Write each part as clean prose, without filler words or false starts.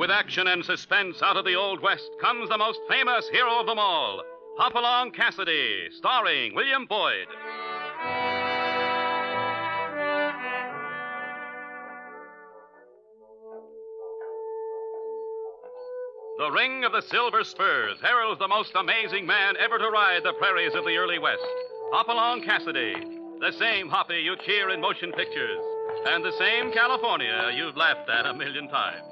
with action and suspense out of the Old West comes the most famous hero of them all, Hopalong Cassidy, starring William Boyd. The ring of the silver spurs heralds the most amazing man ever to ride the prairies of the early West, Hopalong Cassidy, the same Hoppy you cheer in motion pictures, and the same California you've laughed at a million times.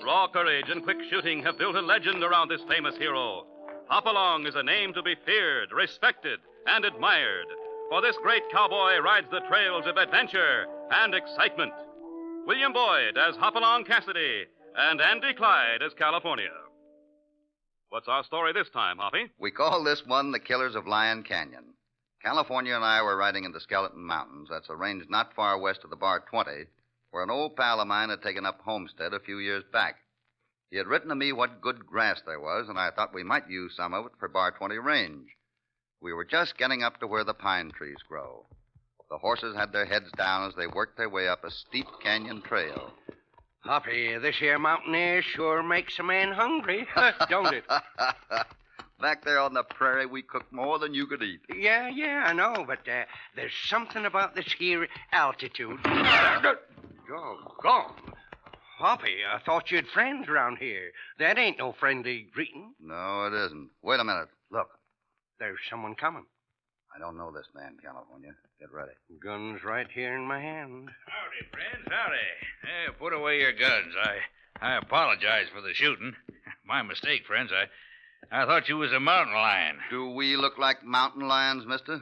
Raw courage and quick shooting have built a legend around this famous hero. Hopalong is a name to be feared, respected, and admired, for this great cowboy rides the trails of adventure and excitement. William Boyd as Hopalong Cassidy, and Andy Clyde as California. What's our story this time, Hoppy? We call this one The Killers of Lion Canyon. California and I were riding in the Skeleton Mountains. That's a range not far west of the Bar 20, where an old pal of mine had taken up homestead a few years back. He had written to me what good grass there was, and I thought we might use some of it for Bar 20 range. We were just getting up to where the pine trees grow. The horses had their heads down as they worked their way up a steep canyon trail. Hoppy, this here mountain air sure makes a man hungry, don't it? Back there on the prairie, we cooked more than you could eat. Yeah, I know, but there's something about this here altitude. Doggone. Hoppy, I thought you had friends around here. That ain't no friendly greeting. No, it isn't. Wait a minute. Look. There's someone coming. I don't know this man, California. Get ready. Gun's right here in my hand. Howdy, friends, howdy. Put away your guns. I apologize for the shooting. My mistake, friends. I thought you was a mountain lion. Do we look like mountain lions, mister?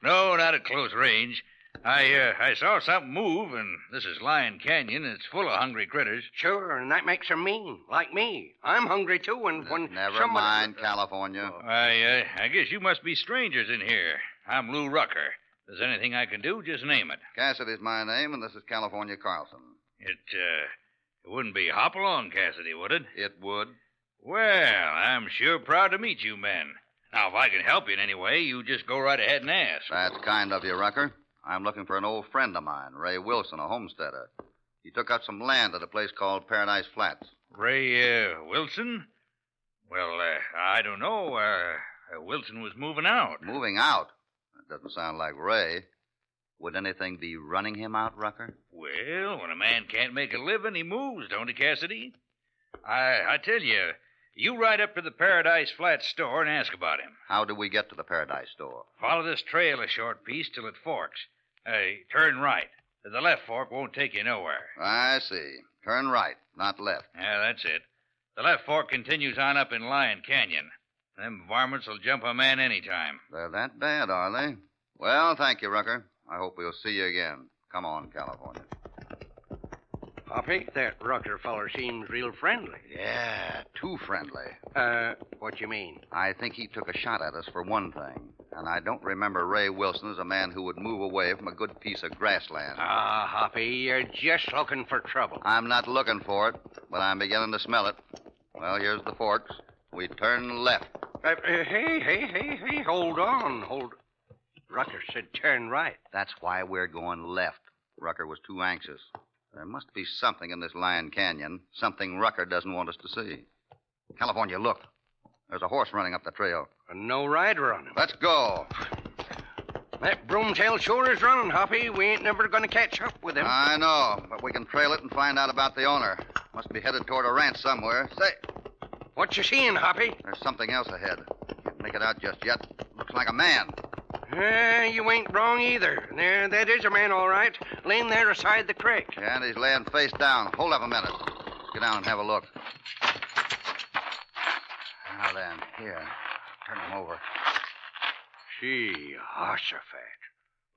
No, not at close range. I saw something move, and this is Lion Canyon. It's full of hungry critters. Sure, and that makes her mean, like me. I'm hungry, too, and when Never mind, California. I guess you must be strangers in here. I'm Lou Rucker. If there's anything I can do, just name it. Cassidy's my name, and this is California Carlson. It wouldn't be Hopalong Cassidy, would it? It would. Well, I'm sure proud to meet you men. Now, if I can help you in any way, you just go right ahead and ask. That's kind of you, Rucker. I'm looking for an old friend of mine, Ray Wilson, a homesteader. He took up some land at a place called Paradise Flats. Ray, Wilson? Well, I don't know. Wilson was moving out. Moving out? That doesn't sound like Ray. Would anything be running him out, Rucker? Well, when a man can't make a living, he moves, don't he, Cassidy? I tell you, you ride up to the Paradise Flats store and ask about him. How do we get to the Paradise store? Follow this trail a short piece till it forks. Turn right. The left fork won't take you nowhere. I see. Turn right, not left. Yeah, that's it. The left fork continues on up in Lion Canyon. Them varmints will jump a man any time. They're that bad, are they? Well, thank you, Rucker. I hope we'll see you again. Come on, California. Hoppy, that Rucker feller seems real friendly. Yeah, too friendly. What you mean? I think he took a shot at us for one thing. And I don't remember Ray Wilson as a man who would move away from a good piece of grassland. Ah, Hoppy, you're just looking for trouble. I'm not looking for it, but I'm beginning to smell it. Well, here's the forks. We turn left. Hey, hold on. Rucker said turn right. That's why we're going left. Rucker was too anxious. There must be something in this Lion Canyon, something Rucker doesn't want us to see. California, look. There's a horse running up the trail. And no rider on him. Let's go. That broomtail sure is running, Hoppy. We ain't never going to catch up with him. I know, but we can trail it and find out about the owner. Must be headed toward a ranch somewhere. Say, what you seeing, Hoppy? there's something else ahead. Can't make it out just yet. Looks like a man. You ain't wrong either. There, that is a man, all right. Laying there aside the creek. Yeah, and he's laying face down. Hold up a minute. Let's get down and have a look. Now then, here. Turn him over. Gee, Jehoshaphat.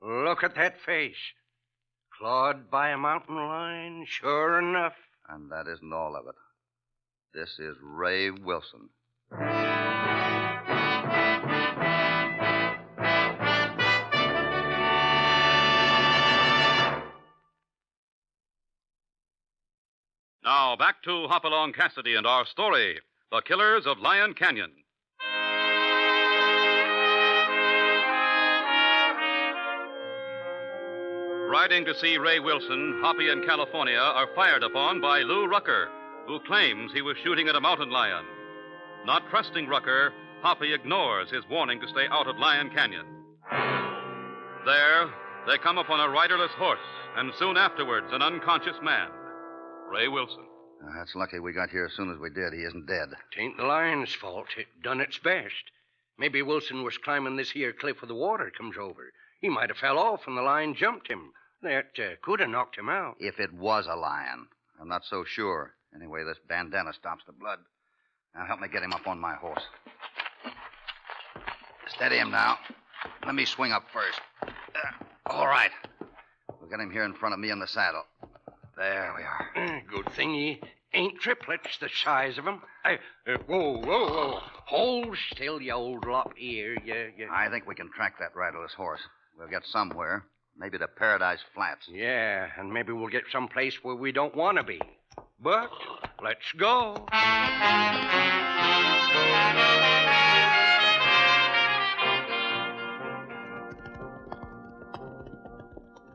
Look at that face. Clawed by a mountain lion, sure enough. And that isn't all of it. This is Ray Wilson. Now, back to Hopalong Cassidy and our story, The Killers of Lion Canyon. Riding to see Ray Wilson, Hoppy and California are fired upon by Lou Rucker, who claims he was shooting at a mountain lion. Not trusting Rucker, Hoppy ignores his warning to stay out of Lion Canyon. There, they come upon a riderless horse, and soon afterwards, an unconscious man, Ray Wilson. That's lucky we got here as soon as we did. He isn't dead. Tain't the lion's fault. It done its best. Maybe Wilson was climbing this here cliff where the water comes over. He might have fell off and the lion jumped him. That could have knocked him out. If it was a lion, I'm not so sure. Anyway, this bandana stops the blood. Now help me get him up on my horse. Steady him now. Let me swing up first. All right. We'll get him here in front of me in the saddle. There we are. Good thing he ain't triplets the size of him. Whoa. Hold still, you old lop ear. You. I think we can track that riderless horse. We'll get somewhere. Maybe to Paradise Flats. Yeah, and maybe we'll get someplace where we don't want to be. But let's go.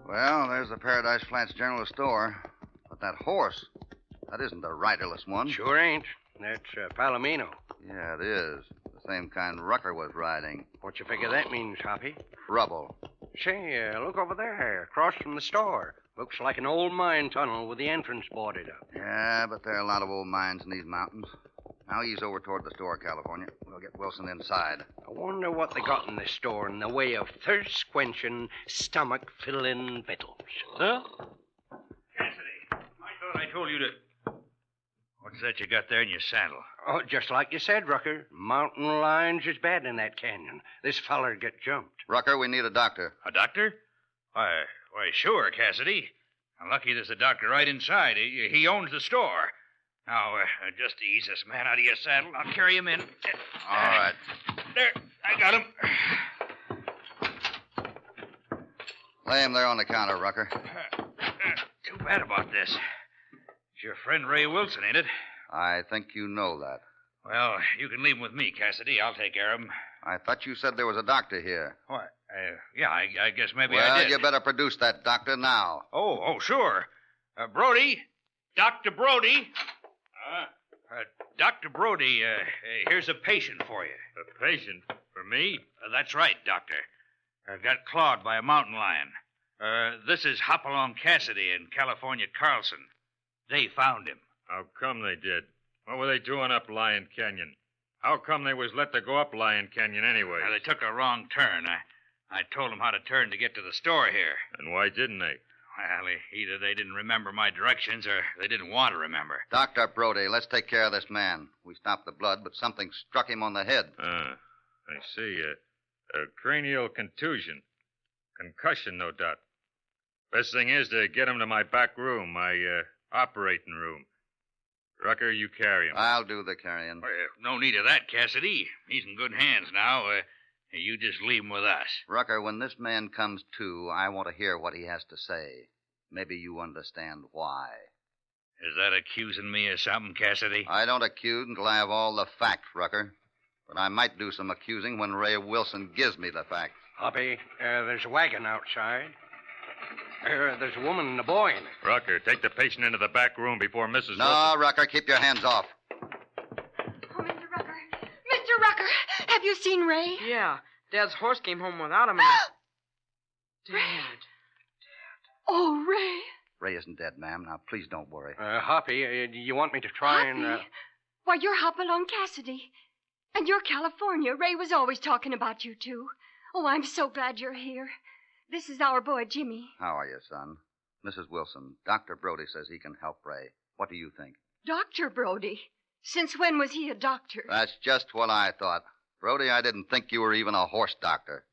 Well, there's the Paradise Flats General Store. But that horse, that isn't the riderless one. Sure ain't. That's Palomino. Yeah, it is. The same kind Rucker was riding. What you figure that means, Hoppy? Trouble. Say, look over there, across from the store. Looks like an old mine tunnel with the entrance boarded up. Yeah, but there are a lot of old mines in these mountains. Now ease over toward the store, California. We'll get Wilson inside. I wonder what they got in this store in the way of thirst-quenching, stomach-filling victuals. Huh? Cassidy, I thought I told you to... What's that you got there in your saddle? Oh, just like you said, Rucker. Mountain lions is bad in that canyon. This feller get jumped. Rucker, we need a doctor. A doctor? Why, sure, Cassidy. Lucky there's a doctor right inside. He owns the store. Now, just ease this man out of your saddle. I'll carry him in. All right. There, I got him. Lay him there on the counter, Rucker. Too bad about this. It's your friend Ray Wilson, ain't it? I think you know that. Well, you can leave him with me, Cassidy. I'll take care of him. I thought you said there was a doctor here. What? Yeah, I guess maybe well, I did. You better produce that doctor now. Oh, sure. Brody. Dr. Brody. Dr. Brody, here's a patient for you. A patient? For me? That's right, Doctor. Got clawed by a mountain lion. This is Hopalong Cassidy in California, Carlson. They found him. How come they did? What were they doing up Lion Canyon? How come they was let to go up Lion Canyon anyway? They took a wrong turn. I told them how to turn to get to the store here. And why didn't they? Well, either they didn't remember my directions or they didn't want to remember. Dr. Brody, let's take care of this man. We stopped the blood, but something struck him on the head. I see. A cranial contusion. Concussion, no doubt. Best thing is to get him to my back room, my operating room. Rucker, you carry him. I'll do the carrying. Well, no need of that, Cassidy. He's in good hands now. You just leave him with us. Rucker, when this man comes to, I want to hear what he has to say. Maybe you understand why. Is that accusing me of something, Cassidy? I don't accuse until I have all the facts, Rucker. But I might do some accusing when Ray Wilson gives me the facts. Hoppy, there's a wagon outside. There's a woman and a boy in it. Rucker, take the patient into the back room before Mrs. No, Wilson... Rucker, keep your hands off. Oh, Mr. Rucker. Mr. Rucker, have you seen Ray? Yeah. Dad's horse came home without him. Dad. Oh, Ray. Ray isn't dead, ma'am. Now, please don't worry. Hoppy, you want me to try and... Hoppy? Why, you're Hopalong Cassidy. And you're California. Ray was always talking about you two. Oh, I'm so glad you're here. This is our boy, Jimmy. How are you, son? Mrs. Wilson, Dr. Brody says he can help Ray. What do you think? Dr. Brody? Since when was he a doctor? That's just what I thought. Brody, I didn't think you were even a horse doctor.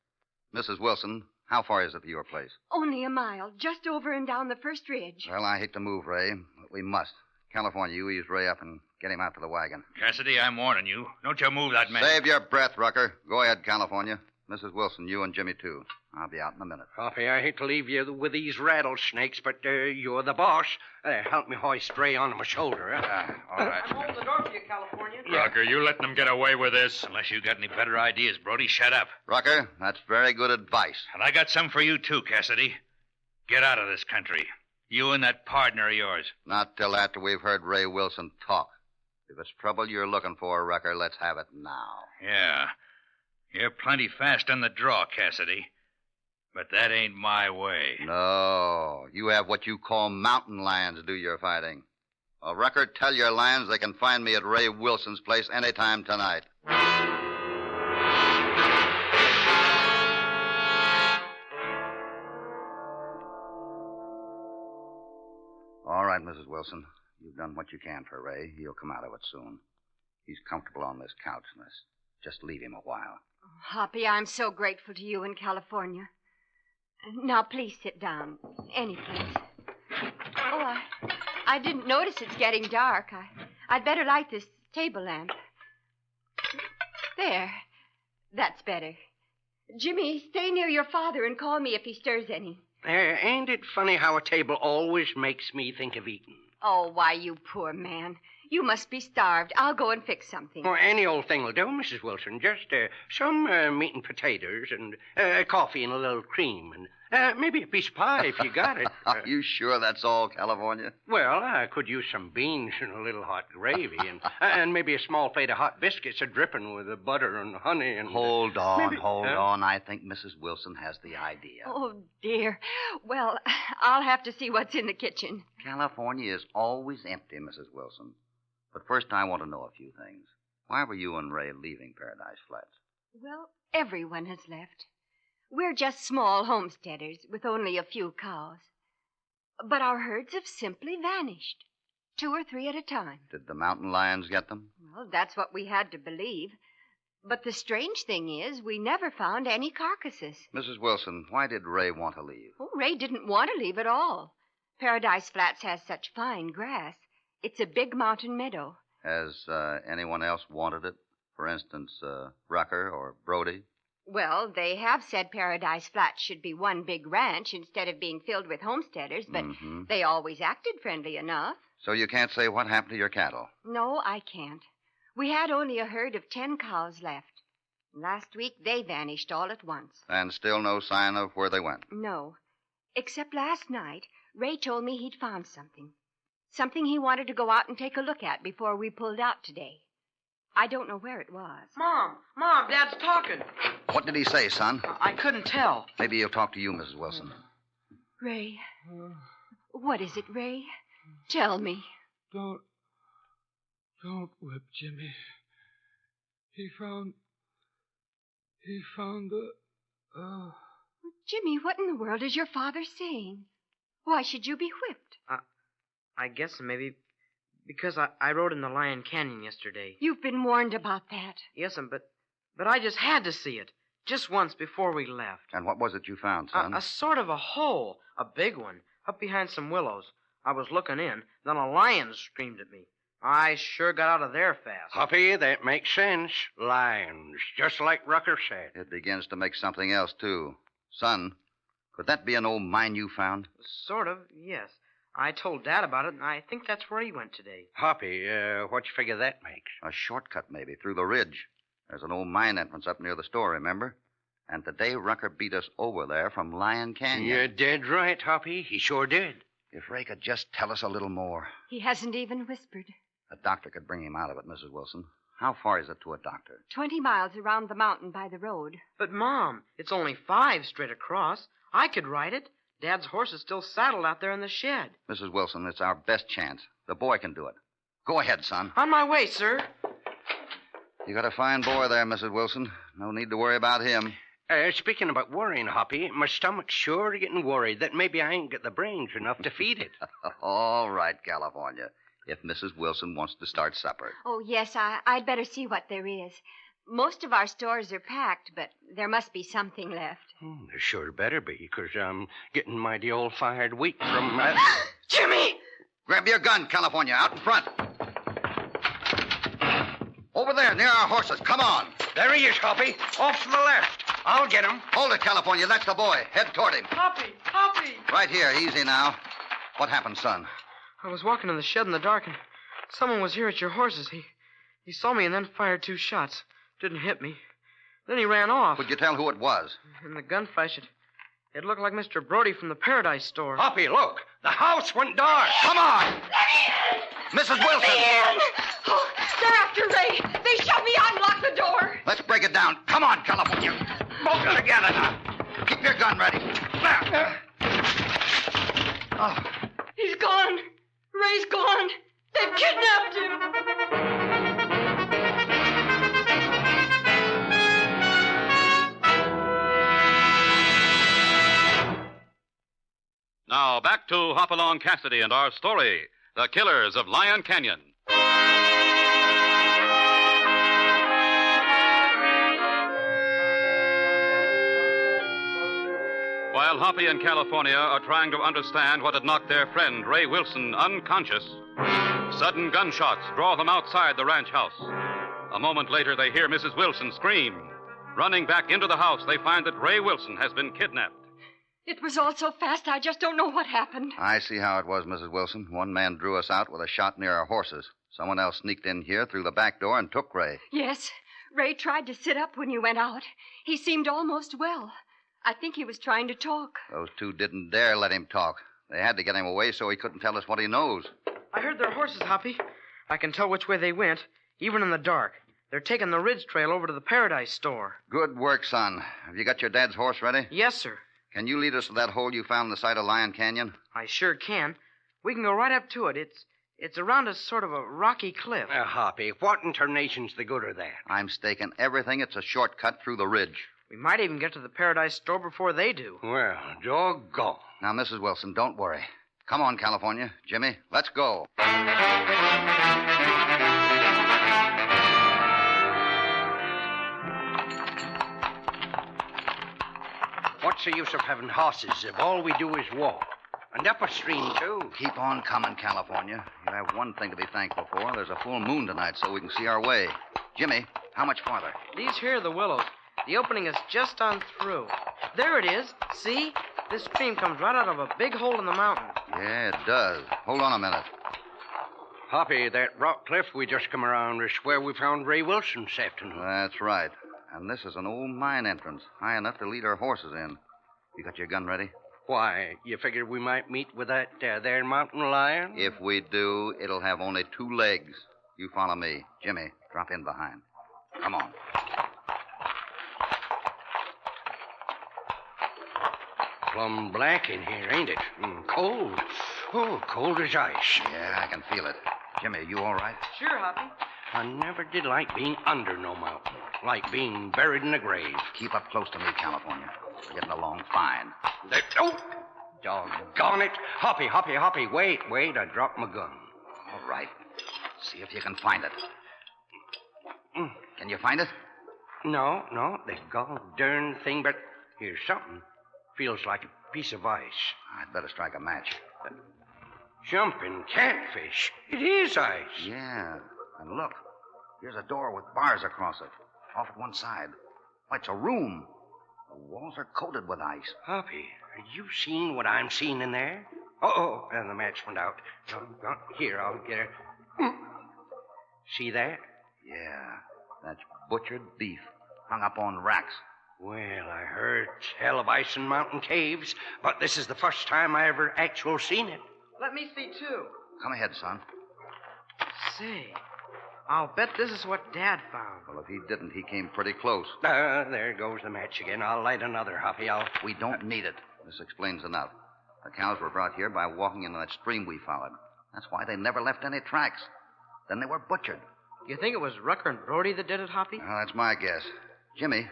Mrs. Wilson, how far is it to your place? Only a mile, just over and down the first ridge. Well, I hate to move Ray, but we must. California, you ease Ray up and get him out to the wagon. Cassidy, I'm warning you. Don't you move that man. Save your breath, Rucker. Go ahead, California. Mrs. Wilson, you and Jimmy, too. I'll be out in a minute. Hoppy, I hate to leave you with these rattlesnakes, but you're the boss. Help me hoist Ray onto my shoulder. All right. I'm holding the door for you, California. Rucker, you letting them get away with this? Unless you got any better ideas, Brody, shut up. Rucker, that's very good advice. And I got some for you, too, Cassidy. Get out of this country. You and that partner of yours. Not till after we've heard Ray Wilson talk. If it's trouble you're looking for, Rucker, let's have it now. Yeah. You're plenty fast on the draw, Cassidy. But that ain't my way. No. You have what you call mountain lions do your fighting. Well, Rucker, tell your lions they can find me at Ray Wilson's place anytime tonight. All right, Mrs. Wilson. You've done what you can for Ray. He'll come out of it soon. He's comfortable on this couch, miss. Just leave him a while. Oh, Hoppy, I'm so grateful to you in California. Now, please sit down. Any place. Oh, I didn't notice it's getting dark. I'd better light this table lamp. There. That's better. Jimmy, stay near your father and call me if he stirs any. Ain't it funny how a table always makes me think of eating? Oh, why, you poor man. You must be starved. I'll go and fix something. Well, any old thing will do, Mrs. Wilson. Just some meat and potatoes and coffee and a little cream and maybe a piece of pie if you got it. Are you sure that's all, California? Well, I could use some beans and a little hot gravy and maybe a small plate of hot biscuits dripping with butter and honey and... Hold on. Maybe- I think Mrs. Wilson has the idea. Oh, dear. Well, I'll have to see what's in the kitchen. California is always empty, Mrs. Wilson. But first I want to know a few things. Why were you and Ray leaving Paradise Flats? Well, everyone has left. We're just small homesteaders with only a few cows. But our herds have simply vanished. 2 or 3 at a time. Did the mountain lions get them? Well, that's what we had to believe. But the strange thing is, we never found any carcasses. Mrs. Wilson, why did Ray want to leave? Oh, Ray didn't want to leave at all. Paradise Flats has such fine grass. It's a big mountain meadow. Has anyone else wanted it? For instance, Rucker or Brody? Well, they have said Paradise Flats should be one big ranch instead of being filled with homesteaders, but they always acted friendly enough. So you can't say what happened to your cattle? No, I can't. We had only a herd of 10 cows left. Last week, they vanished all at once. And still no sign of where they went? No. Except last night, Ray told me he'd found something. Something he wanted to go out and take a look at before we pulled out today. I don't know where it was. Mom, Dad's talking. What did he say, son? I couldn't tell. Maybe he'll talk to you, Mrs. Wilson. Ray. What is it, Ray? Tell me. Don't whip Jimmy. He found the, Jimmy, what in the world is your father saying? Why should you be whipped? I guess maybe because I rode in the Lion Canyon yesterday. You've been warned about that. Yes'm, but I just had to see it. Just once before we left. And what was it you found, son? A sort of a hole. A big one. Up behind some willows. I was looking in. Then a lion screamed at me. I sure got out of there fast. Hoppy, that makes sense. Lions, just like Rucker said. It begins to make something else, too. Son, could that be an old mine you found? Sort of, yes. I told Dad about it, and I think that's where he went today. Hoppy, what you figure that makes? A shortcut, maybe, through the ridge. There's an old mine entrance up near the store, remember? And today Rucker beat us over there from Lion Canyon. You're dead right, Hoppy. He sure did. If Ray could just tell us a little more. He hasn't even whispered. A doctor could bring him out of it, Mrs. Wilson. How far is it to a doctor? 20 miles around the mountain by the road. But, Mom, it's only 5 straight across. I could ride it. Dad's horse is still saddled out there in the shed. Mrs. Wilson, it's our best chance. The boy can do it. Go ahead, son. On my way, sir. You got a fine boy there, Mrs. Wilson. No need to worry about him. Speaking about worrying, Hoppy, my stomach's sure getting worried that maybe I ain't got the brains enough to feed it. All right, California. If Mrs. Wilson wants to start supper. Oh, yes, I'd better see what there is. Most of our stores are packed, but there must be something left. There sure better be, because I'm getting mighty old-fired weak from... Jimmy! Grab your gun, California, out in front. Over there, near our horses. Come on. There he is, Hoppy. Off to the left. I'll get him. Hold it, California. That's the boy. Head toward him. Hoppy! Right here. Easy now. What happened, son? I was walking in the shed in the dark, and someone was here at your horses. He saw me and then fired 2 shots. Didn't hit me. Then he ran off. Could you tell who it was? In the gunflash, it looked like Mr. Brody from the Paradise store. Hoppy, look. The house went dark. Come on! Mrs. Wilson! Oh, they're after Ray. They shoved me out and locked the door. Let's break it down. Come on, California. Both together now. Keep your gun ready. Oh. He's gone. Ray's gone. They've kidnapped him. Now, back to Hopalong Cassidy and our story, The Killers of Lion Canyon. While Hoppy and California are trying to understand what had knocked their friend Ray Wilson unconscious, sudden gunshots draw them outside the ranch house. A moment later, they hear Mrs. Wilson scream. Running back into the house, they find that Ray Wilson has been kidnapped. It was all so fast, I just don't know what happened. I see how it was, Mrs. Wilson. One man drew us out with a shot near our horses. Someone else sneaked in here through the back door and took Ray. Yes, Ray tried to sit up when you went out. He seemed almost well. I think he was trying to talk. Those two didn't dare let him talk. They had to get him away so he couldn't tell us what he knows. I heard their horses, Hoppy. I can tell which way they went, even in the dark. They're taking the ridge trail over to the Paradise store. Good work, son. Have you got your dad's horse ready? Yes, sir. Can you lead us to that hole you found in the side of Lion Canyon? I sure can. We can go right up to it. It's around a sort of a rocky cliff. Hoppy, what in tarnation's the good of that? I'm staking everything. It's a shortcut through the ridge. We might even get to the Paradise store before they do. Well, doggone. Now, Mrs. Wilson, don't worry. Come on, California. Jimmy, let's go. What's the use of having horses if all we do is walk? And up a stream, too. Keep on coming, California. You have one thing to be thankful for. There's a full moon tonight, so we can see our way. Jimmy, how much farther? These here are the willows. The opening is just on through. There it is. See? This stream comes right out of a big hole in the mountain. Yeah, it does. Hold on a minute. Hoppy, that rock cliff we just come around is where we found Ray Wilson this afternoon. That's right. And this is an old mine entrance, high enough to lead our horses in. You got your gun ready? Why, you figured we might meet with that there mountain lion? If we do, it'll have only 2 legs. You follow me. Jimmy, drop in behind. Come on. Plumb black in here, ain't it? Cold. Oh, cold as ice. Yeah, I can feel it. Jimmy, you all right? Sure, Hoppy. I never did like being under no mountain. Like being buried in a grave. Keep up close to me, California. We're getting along fine. Oh! Doggone it. Hoppy. Wait. I dropped my gun. All right. See if you can find it. Can you find it? No, the god darn thing, but here's something. Feels like a piece of ice. I'd better strike a match. Jumping catfish. It is ice. Yeah. And look, here's a door with bars across it. Off at one side. Why, it's a room. The walls are coated with ice. Hoppy, are you seeing what I'm seeing in there? Oh, and the match went out. Here, I'll get it. See that? Yeah, that's butchered beef hung up on racks. Well, I heard tell of ice in mountain caves, but this is the first time I ever actually seen it. Let me see, too. Come ahead, son. Say, I'll bet this is what Dad found. Well, if he didn't, he came pretty close. There goes the match again. I'll light another, Hoppy. We don't need it. This explains enough. The cows were brought here by walking into that stream we followed. That's why they never left any tracks. Then they were butchered. You think it was Rucker and Brody that did it, Hoppy? Well, that's my guess. Jimmy,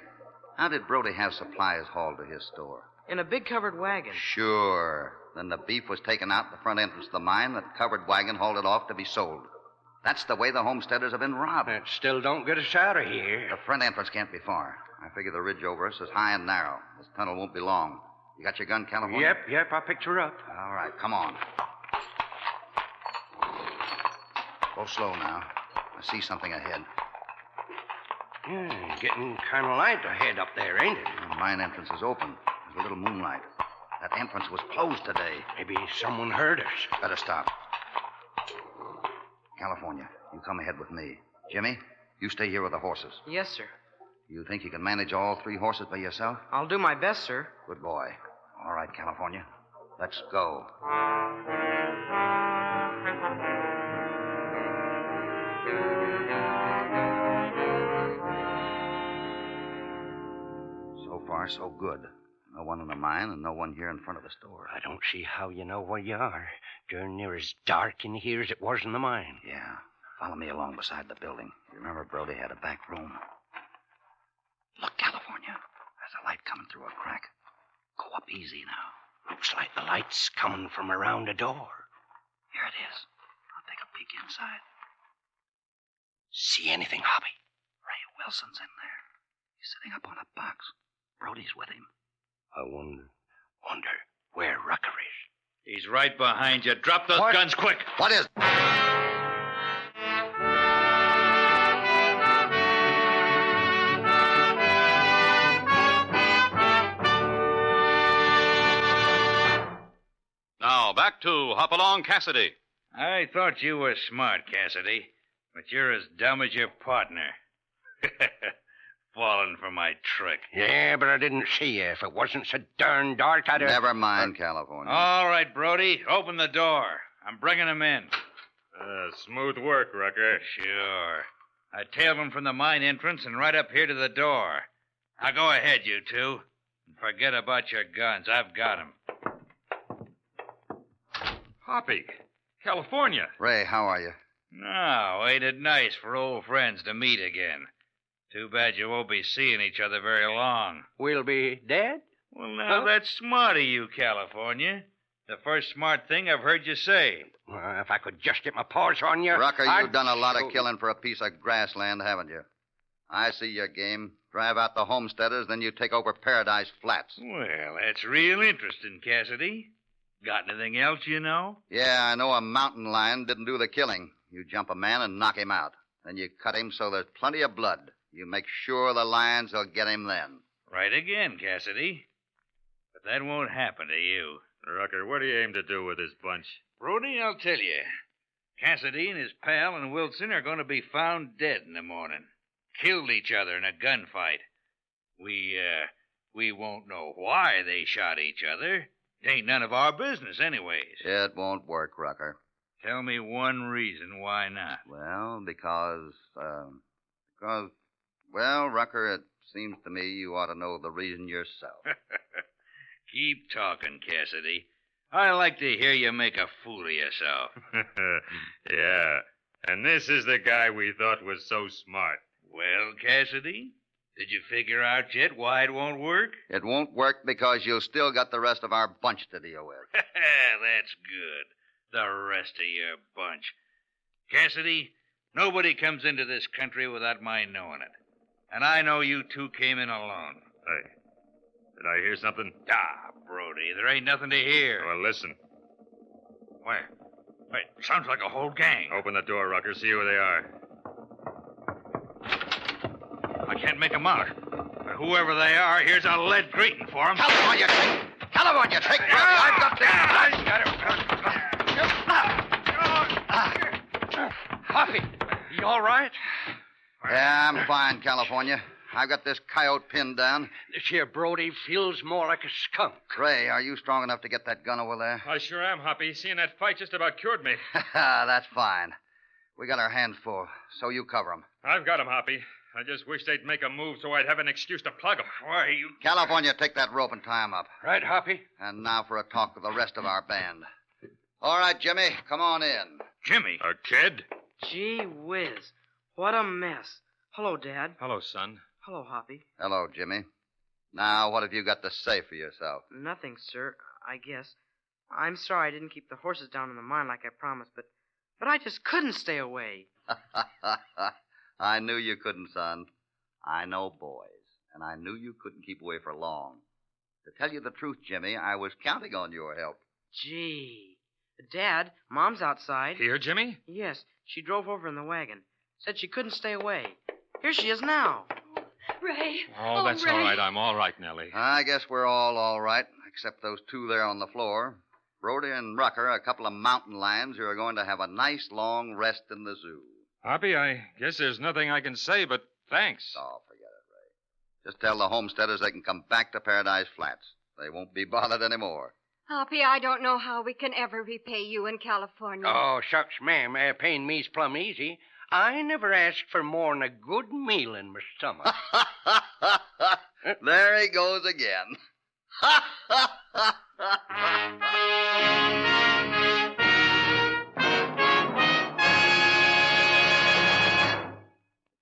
how did Brody have supplies hauled to his store? In a big covered wagon. Sure. Then the beef was taken out the front entrance of the mine. That covered wagon hauled it off to be sold. That's the way the homesteaders have been robbed. That still don't get us out of here. The front entrance can't be far. I figure the ridge over us is high and narrow. This tunnel won't be long. You got your gun, California? Yep, I picked her up. All right, come on. Go slow now. I see something ahead. Yeah, getting kind of light ahead up there, ain't it? The mine entrance is open. There's a little moonlight. That entrance was closed today. Maybe someone heard us. Better stop. California, you come ahead with me. Jimmy, you stay here with the horses. Yes, sir. You think you can manage all 3 horses by yourself? I'll do my best, sir. Good boy. All right, California. Let's go. So far, so good. No one in the mine and no one here in front of the store. I don't see how you know where you are. Darn near as dark in here as it was in the mine. Yeah. Follow me along beside the building. You remember Brody had a back room. Look, California. There's a light coming through a crack. Go up easy now. Looks like the light's coming from around the door. Here it is. I'll take a peek inside. See anything, Hoppy? Ray Wilson's in there. He's sitting up on a box. Brody's with him. I wonder where Rucker is. He's right behind you. Drop those guns quick. What is... Now, back to Hopalong Cassidy. I thought you were smart, Cassidy, but you're as dumb as your partner. Falling for my trick. Yeah, but I didn't see you. If it wasn't so darn dark, I'd have... Never mind, California. All right, Brody, open the door. I'm bringing him in. Smooth work, Rucker. Sure. I tailed him from the mine entrance and right up here to the door. Now go ahead, you two. And forget about your guns. I've got them. Hoppy, California. Ray, how are you? Now, ain't it nice for old friends to meet again? Too bad you won't be seeing each other very long. We'll be dead? Well, now, that's smart of you, California. The first smart thing I've heard you say. If I could just get my paws on you... Rucker, I'd you've done a lot show of killing for a piece of grassland, haven't you? I see your game. Drive out the homesteaders, then you take over Paradise Flats. Well, that's real interesting, Cassidy. Got anything else you know? Yeah, I know a mountain lion didn't do the killing. You jump a man and knock him out. Then you cut him so there's plenty of blood. You make sure the lions will get him then. Right again, Cassidy. But that won't happen to you. Rucker, what do you aim to do with this bunch? Brody, I'll tell you. Cassidy and his pal and Wilson are going to be found dead in the morning. Killed each other in a gunfight. We won't know why they shot each other. It ain't none of our business anyways. It won't work, Rucker. Tell me one reason why not. Well, because, well, Rucker, it seems to me you ought to know the reason yourself. Keep talking, Cassidy. I like to hear you make a fool of yourself. Yeah, and this is the guy we thought was so smart. Well, Cassidy, did you figure out yet why it won't work? It won't work because you still got the rest of our bunch to deal with. That's good. The rest of your bunch. Cassidy, nobody comes into this country without my knowing it. And I know you two came in alone. Hey, did I hear something? Ah, Brody, there ain't nothing to hear. Well, listen. Where? Wait, sounds like a whole gang. Open the door, Rucker. See who they are. I can't make 'em out. But whoever they are, here's a lead greeting for 'em. California, take! California, take! I've got this! Hoppy, you all right? Yeah, I'm fine, California. I've got this coyote pinned down. This here Brody feels more like a skunk. Ray, are you strong enough to get that gun over there? I sure am, Hoppy. Seeing that fight just about cured me. That's fine. We got our hands full, so you cover 'em. I've got 'em, Hoppy. I just wish they'd make a move so I'd have an excuse to plug 'em. Why, you... California, take that rope and tie 'em up. Right, Hoppy? And now for a talk with the rest of our band. All right, Jimmy, come on in. Jimmy. A kid? Gee whiz. What a mess. Hello, Dad. Hello, son. Hello, Hoppy. Hello, Jimmy. Now, what have you got to say for yourself? Nothing, sir, I guess. I'm sorry I didn't keep the horses down in the mine like I promised, but I just couldn't stay away. I knew you couldn't, son. I know boys, and I knew you couldn't keep away for long. To tell you the truth, Jimmy, I was counting on your help. Gee. Dad, Mom's outside. Here, Jimmy? Yes, she drove over in the wagon. Said she couldn't stay away. Here she is now. Ray. Oh, that's Ray. all right. I'm all right, Nellie. I guess we're all right, except those two there on the floor. Brody and Rucker, a couple of mountain lions who are going to have a nice long rest in the zoo. Hoppy, I guess there's nothing I can say but thanks. Oh, forget it, Ray. Just tell the homesteaders they can come back to Paradise Flats. They won't be bothered anymore. Hoppy, I don't know how we can ever repay you in California. Oh, shucks, ma'am. Paying me's plumb easy. I never asked for more'n a good meal in my stomach. There he goes again.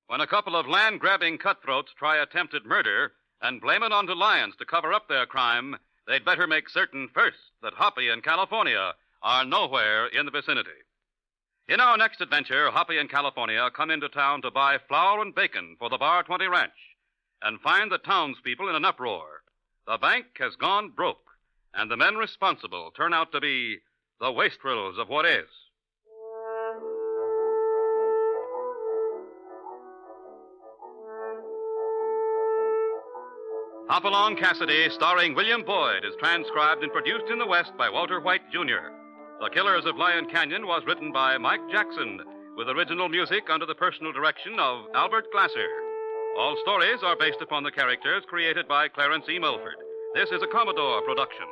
When a couple of land-grabbing cutthroats try attempted murder and blame it on to lions to cover up their crime, they'd better make certain first that Hoppy and California are nowhere in the vicinity. In our next adventure, Hoppy and California come into town to buy flour and bacon for the Bar 20 ranch and find the townspeople in an uproar. The bank has gone broke, and the men responsible turn out to be the wastrels of what is. Hopalong Cassidy, starring William Boyd, is transcribed and produced in the West by Walter White, Jr. The Killers of Lion Canyon was written by Mike Jackson, with original music under the personal direction of Albert Glasser. All stories are based upon the characters created by Clarence E. Mulford. This is a Commodore production.